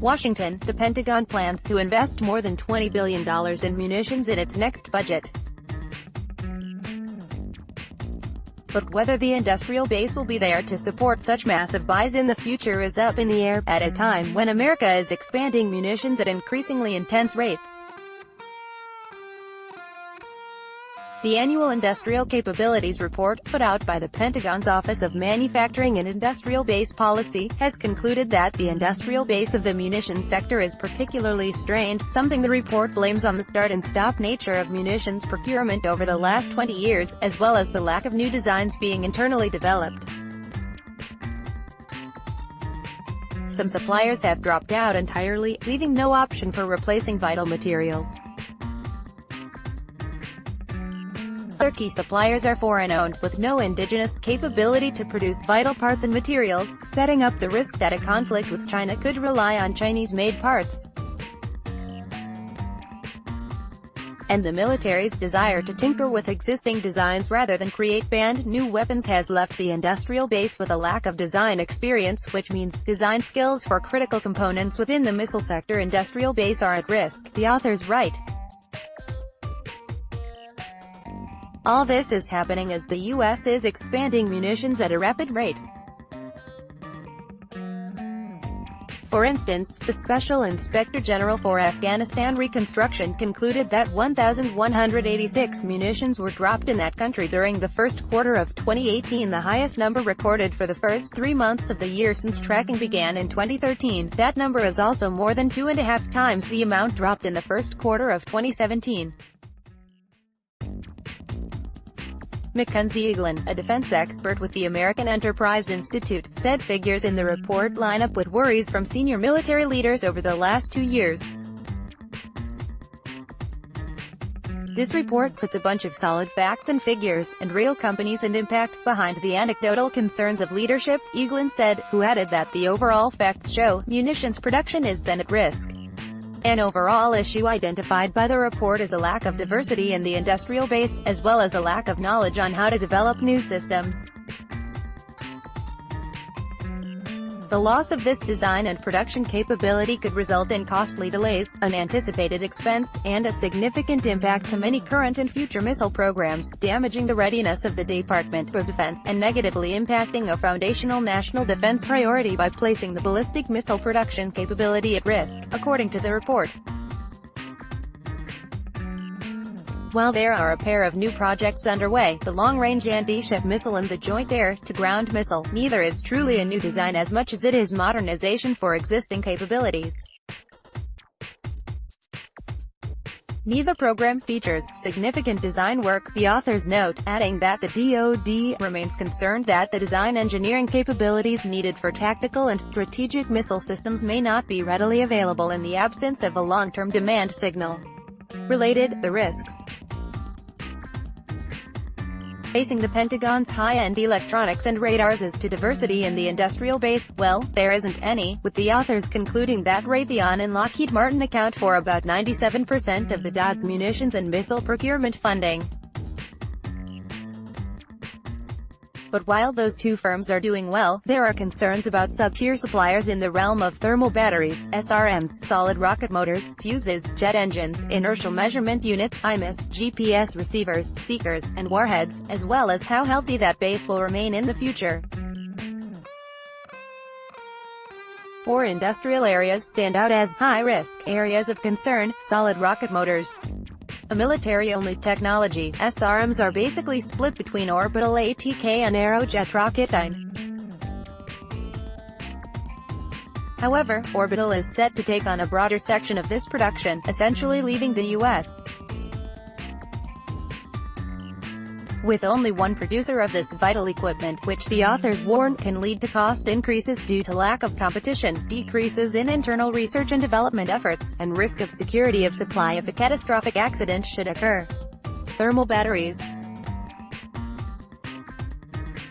Washington, the Pentagon plans to invest more than $20 billion in munitions in its next budget. But whether the industrial base will be there to support such massive buys in the future is up in the air, at a time when America is expanding munitions at increasingly intense rates. The annual Industrial Capabilities Report, put out by the Pentagon's Office of Manufacturing and Industrial Base Policy, has concluded that the industrial base of the munitions sector is particularly strained, something the report blames on the start-and-stop nature of munitions procurement over the last 20 years, as well as the lack of new designs being internally developed. Some suppliers have dropped out entirely, leaving no option for replacing vital materials. Other key suppliers are foreign-owned, with no indigenous capability to produce vital parts and materials, setting up the risk that a conflict with China could rely on Chinese-made parts. And the military's desire to tinker with existing designs rather than create brand-new weapons has left the industrial base with a lack of design experience, which means design skills for critical components within the missile sector industrial base are at risk, the authors write. All this is happening as the U.S. is expanding munitions at a rapid rate. For instance, the Special Inspector General for Afghanistan Reconstruction concluded that 1,186 munitions were dropped in that country during the first quarter of 2018, the highest number recorded for the first 3 months of the year since tracking began in 2013. That number is also more than 2.5 times the amount dropped in the first quarter of 2017. Mackenzie Eaglin, a defense expert with the American Enterprise Institute, said figures in the report line up with worries from senior military leaders over the last 2 years. This report puts a bunch of solid facts and figures, and real companies and impact, behind the anecdotal concerns of leadership, Eaglin said, who added that the overall facts show munitions production is then at risk. An overall issue identified by the report is a lack of diversity in the industrial base, as well as a lack of knowledge on how to develop new systems. The loss of this design and production capability could result in costly delays, unanticipated expense, and a significant impact to many current and future missile programs, damaging the readiness of the Department of Defense, and negatively impacting a foundational national defense priority by placing the ballistic missile production capability at risk, according to the report. While there are a pair of new projects underway, the long-range anti-ship missile and the joint air-to-ground missile, neither is truly a new design as much as it is modernization for existing capabilities. Neither program features significant design work, the authors note, adding that the DoD remains concerned that the design engineering capabilities needed for tactical and strategic missile systems may not be readily available in the absence of a long-term demand signal. Related, the risks facing the Pentagon's high-end electronics and radars as to diversity in the industrial base, well, there isn't any, with the authors concluding that Raytheon and Lockheed Martin account for about 97% of the DoD's munitions and missile procurement funding. But while those two firms are doing well, there are concerns about sub-tier suppliers in the realm of thermal batteries, SRMs, solid rocket motors, fuses, jet engines, inertial measurement units, IMUs, GPS receivers, seekers, and warheads, as well as how healthy that base will remain in the future. 4 industrial areas stand out as high-risk areas of concern: solid rocket motors. A military-only technology, SRMs are basically split between orbital ATK and aerojet rocket. However, orbital is set to take on a broader section of this production, essentially leaving the U.S. with only one producer of this vital equipment, which the authors warn can lead to cost increases due to lack of competition, decreases in internal research and development efforts, and risk of security of supply if a catastrophic accident should occur. Thermal batteries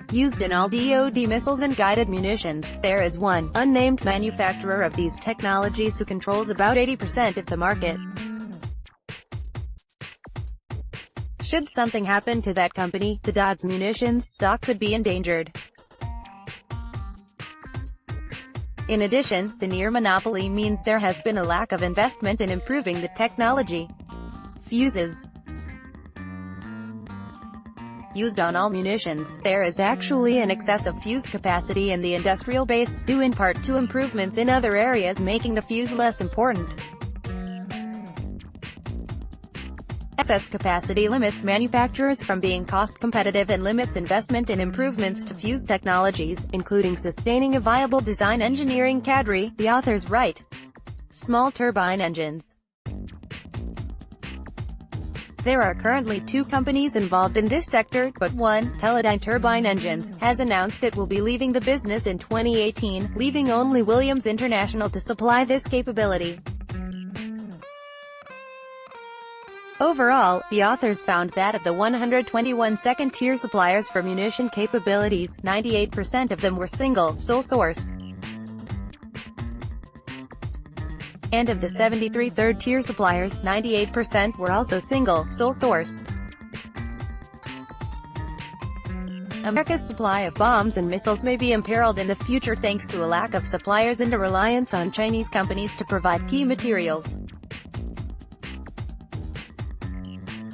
used in all DoD missiles and guided munitions. There is one unnamed manufacturer of these technologies who controls about 80% of the market. Should something happen to that company, the DoD's munitions stock could be endangered. In addition, the near monopoly means there has been a lack of investment in improving the technology. Fuses used on all munitions. There is actually an excess of fuse capacity in the industrial base, due in part to improvements in other areas making the fuse less important. Excess capacity limits manufacturers from being cost competitive and limits investment in improvements to fuse technologies, including sustaining a viable design engineering cadre, the authors write. Small turbine engines. There are currently 2 companies involved in this sector, but one, Teledyne Turbine Engines, has announced it will be leaving the business in 2018, leaving only Williams International to supply this capability. Overall, the authors found that of the 121 second-tier suppliers for munition capabilities, 98% of them were single, sole source. And of the 73 third-tier suppliers, 98% were also single, sole source. America's supply of bombs and missiles may be imperiled in the future thanks to a lack of suppliers and a reliance on Chinese companies to provide key materials.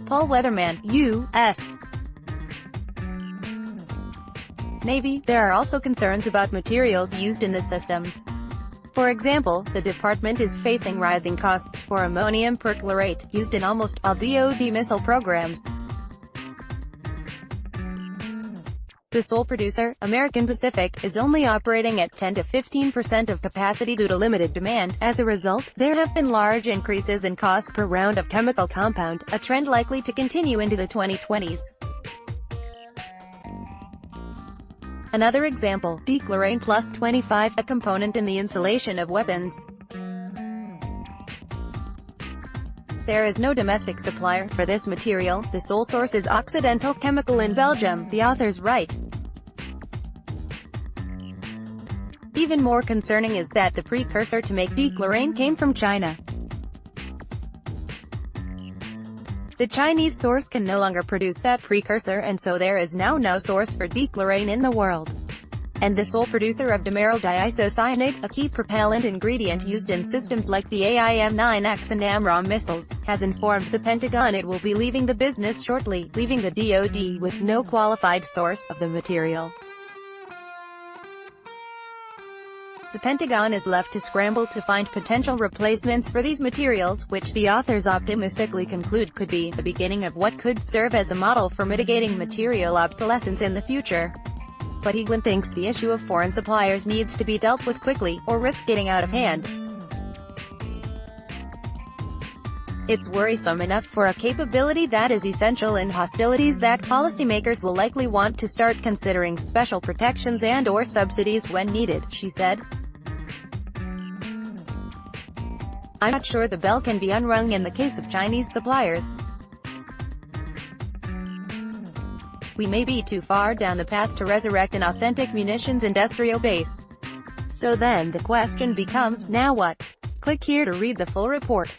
Paul Weatherman, U.S. Navy. There are also concerns about materials used in the systems. For example, the department is facing rising costs for ammonium perchlorate, used in almost all DoD missile programs. The sole producer, American Pacific, is only operating at 10 to 15% of capacity due to limited demand. As a result, there have been large increases in cost per round of chemical compound, a trend likely to continue into the 2020s. Another example, dechlorane plus 25, a component in the insulation of weapons. There is no domestic supplier for this material. The sole source is Occidental Chemical in Belgium, the authors write. Even more concerning is that the precursor to make dechlorane came from China. The Chinese source can no longer produce that precursor, and so there is now no source for dechlorane in the world. And the sole producer of dimeryl diisocyanate, a key propellant ingredient used in systems like the AIM-9X and AMRAAM missiles, has informed the Pentagon it will be leaving the business shortly, leaving the DoD with no qualified source of the material. The Pentagon is left to scramble to find potential replacements for these materials, which the authors optimistically conclude could be the beginning of what could serve as a model for mitigating material obsolescence in the future. But Eaglin thinks the issue of foreign suppliers needs to be dealt with quickly, or risk getting out of hand. It's worrisome enough for a capability that is essential in hostilities that policymakers will likely want to start considering special protections and/or subsidies when needed, she said. I'm not sure the bell can be unrung in the case of Chinese suppliers. We may be too far down the path to resurrect an authentic munitions industrial base. So then the question becomes, now what? Click here to read the full report.